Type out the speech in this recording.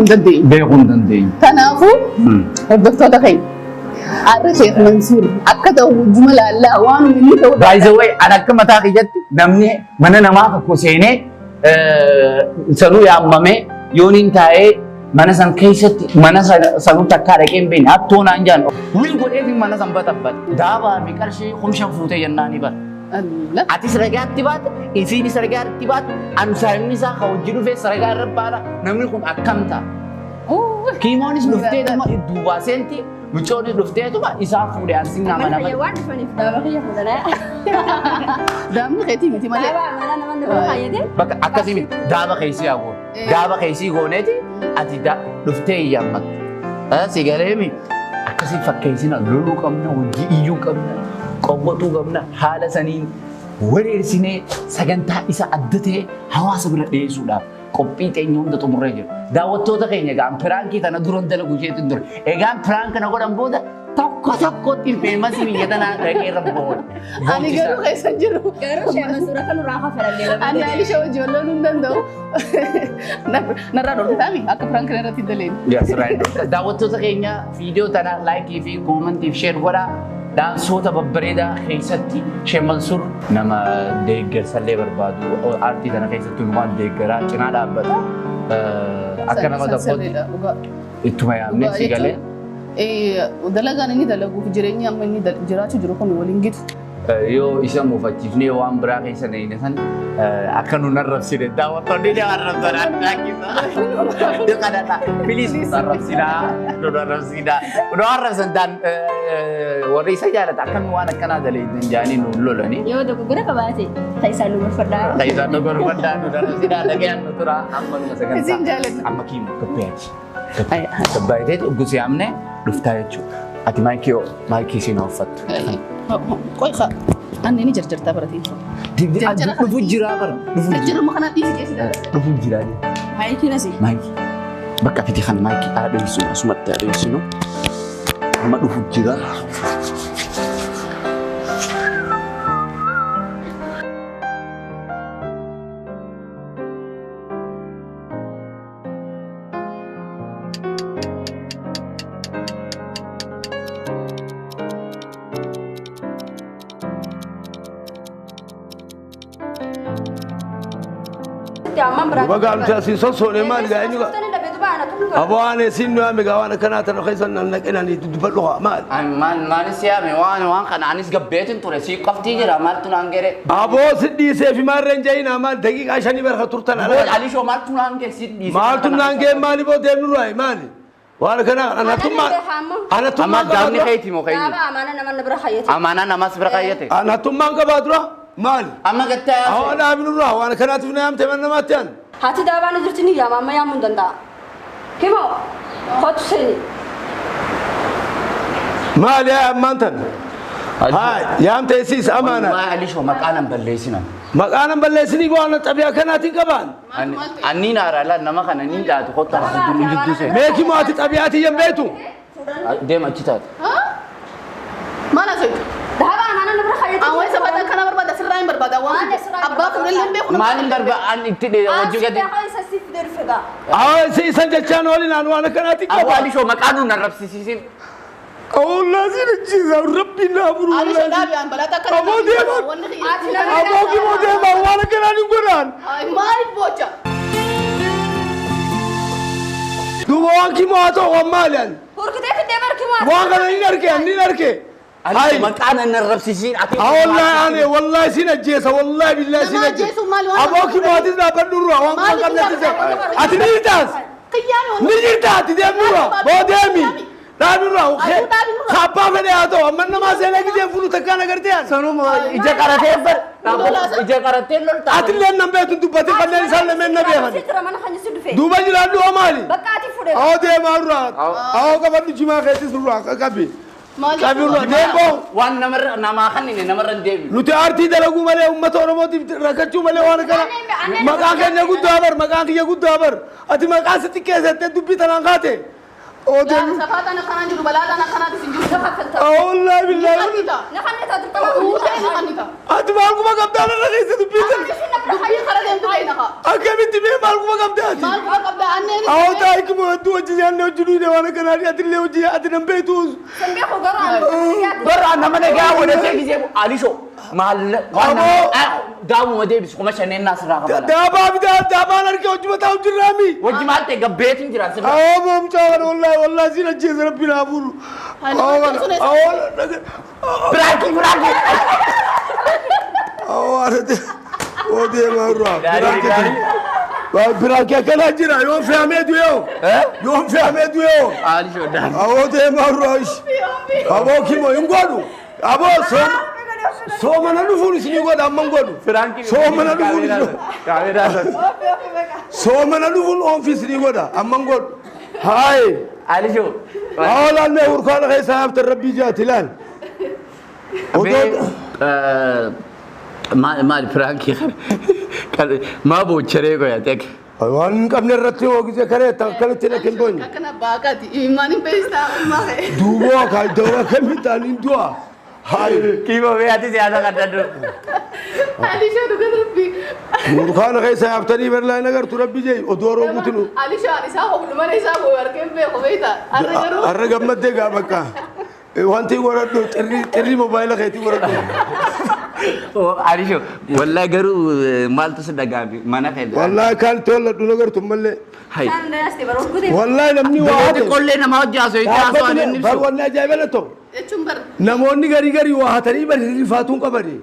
دندين بيكون دندين تنافو الدكتور تخيل عارف شيخ منصور أكده جملة الله وانو مني تو باي ذا واي أنا كم تاخي جت نمني من أنا ما كوسينه سلو يا أمامي يونين تاي mana san keessatti mana sanu takka dhaqeen beekne hattoon anjaan wil godheetiin mana san batabbat daabaa mi qarshii kumshan fuutee jennaani bar ati saragaatti baat isiin saragaatti baat ansaayimni isaa ka hojii dhufee saragaa irra baala namni kun akkamta kiimoonis dhuftee dama duubaa seenti mucoonni dhufteetuma isaa fuudhee ansiin nama nama waan dhufaniif daaba kiyya fuudhanaa daamni keetii miti malee mana nama nama fayyade bakka akkasii miti daaba keessii haa goone daaba keessii gooneeti ati dhuftee iyyaammat si galeemi akkasii fakkeessina loluu qabna hojii iyyuu qabna qowwatuu qabna haala saniin wareersinee sagantaa isa adda ta'e hawaasa bira dhiyeessuudhaaf qophii teenya hunda xumurree jiru daawwattoota keenya egaan piraankii tana duran dalagu isheetiin dura egaan piraank kana godhan booda tokko tokkotti feemasii biyya tanaa dhaqee rabboon ani garuu keessa jiru garuu sheema suura kan irraa kafalamee ani Aisha wajji walloon hin danda'u narraa dhorkataami akka piraank kana irratti daleen yes right daawwattoota keenya viidiyoo tana laayikii fi koomentii fi sheer godhaa daansoota babbareedaa keessatti Sheemansur nama deeggarsallee barbaadu aartii tana keessatti uumaan deeggaraa cinaa dhaabbata akka nama tokkotti ittuma yaamne si galee dalagaan inni dalaguuf jireenya amma inni jiraachuu jiru kun waliin gitu yoo isa muufachiifnee waan biraa keessa neeyne san akka nu narrabsine daawwattoonni ni arrabsan addaa keessa yoo kadhadha piliis nu narrabsinaa nu arrabsan daan warri isa jaalata akka nu waan akkanaa daleeydan jaanii nu lolanii yoo dogoggora qabaate ta'isaa nu barfadhaa ta'isaa nu barfadhaa nu narrabsinaa dhagayaan nu tura amma nu isin sagantaa jaalatu amma kiimu kabbeeyachi kabbaayitee dhuggusi amne dhuftaa jechuudha ati maayikii siin uffattu qoy ka anni ni jarjartaa baratiin dhufu jiraa bar jajjaruma kana dhiisi keessi dhufu jiraa maayikiin asii maayikii bakka fiti kan maayikii adeemsinu asumatti adeemsinu amma dhufu jiraa Bagaan taasii sosoone maal gaa'inni gaa abawaan siin nu yaame gaa waan akkanaa tan keessan nan naqinani dubbadhu maal maanis yaame waan kana anis gabbeetin ture sii qoftii jira maaltu naan gere aboo sidhiisee fi maarreen jayina maal daqiiqaa shanii barka turtan ala alishoo maaltu naan gere sidhiisee maaltu naan gere maali boo deemnu raay maali waan kana amma daamni keetii moo keetii amaana nama bira hayyate amaana namas bira hayyate anattummaan qabaa dura maali amma gattaa awwa dhaabinu raa waan kanaatiif na yaamte man namaatti aan hati daabaan jirti ni yaama amma yaamuun danda'a kimo hotu seeni maali yaa ammaan tan haa yaamte isiis amaana waa alishoo maqaanan balleessinan maqaanan balleessinii waan xabiyaa kanaatiin qabaan anni naaraala nama kana ni dhaatu kottaa fuudhu jidduu see meeki mooti xabiyaatii yan beetu deema achi taate maal asootu daaba amaana nama bira hayyate awwan sabata kana barbaada sirraa hin barbaada waan abbaa fuudhallee beeku maalin darba an itti dheeraa wajji gadi awwa isan jechaan waliin aan waan kanaatiin awwa qabaan alishoo maqaanuu narrabsiisisin والله زين الجيزة وربي نابر أنا شدابي عن بلاتا كنا أبو ديما أبوكي مو ديما وانا كنا نقولان ما يبوجا دوانكي مو أتو ومالان هوركتي في دمر كمان وانا نركي هاي مكان الربسيسين والله أنا والله سين الجيزة والله بالله سين الجيزة أبوكي مو أتزنا بندروا وانا قبل تزا أتنيرتاس نيرتاس تدمروا بوديمي دابيرا وخير خابا فدي اتو من ما سينا كده فلو تكانا غرتيان سنو اجا قراتي بر اجا قراتي لول اتلين نمبيت دبتي قلل سال من نبي هن ستر من خني سدفه دوبا جلادو امالي بقاتي فدي او دي مارا او كبر جما خيتي سروا كبي كبيرو ديبو وان نما خني نمر ديبي لوتي ارتي دلغو ملي امه اورموتي ركچو ملي وانا كلا مكان كن يغو دابر اتي مكان ستي كيسه دبي تنانغاتي أودم سفات أنا خنا جرو بلاد أنا خنا تسنجو والله بالله نخنيتا نخنيتا أتمالكم ما قبض أنا رخيصة بيتر دبي خرج أنت بينها أكيد أنت مين مالكم ما قبض ما قبل أني أو تايك مودو وجيان نوجدوا ده وانا كنا نيجي أتلي وجي أتنم بيتوس سنبيخو قرآن برا nama negara wala segi je alisho mal wana damu wade bis kuma shane nas ra ka bala دابا بدا دابا نركي وجي بتاع جرامي waji malte ga betin jira sin أو مم شاور والله زين الجيز ربنا أبورو braki أو أرد ودي ما رأى dari براكي كلا جرا يوم في عميد ويوم يوم في عميد ويوم alisho dan أو دي ما رأيش أبو كيمو ينقولوا أبو سوم أنا نفول سني قد أمم قولوا franki سوم أنا نفول kamera سوم أنا نفول أم في سني قد أمم قول هاي alisho أولا ما وركان غير سحب الربي جاتلان ما franki ما بو چرے کو یا tek وان قبل الرتي وجزء كره تكلت لك البني كنا باكاتي إيماني بيستا ما هي دوبوا كاي دوا كم تانين دوا هاي कीमो में आती ज्यादा करता तो علي شو تقدر ربي وركان غير سحب تاني برلا نجار تربي جاي ودورو قتلو علي شو علي ساهو لما نسا هو يركب بيخويتا أرجعوا الرقم مدة بكا وانتي وردو تري موبايل خيتي وردو आरिशो والله गरु माल तो सदगा भी मना कह दे والله كان تولد نجار تملي हाय والله نمني बहुत واحد कोल्ले नमाज जासो इतना आसान नहीं والله جايبه له चुंबर نموني غري غري واحد تري بري فاتون كبري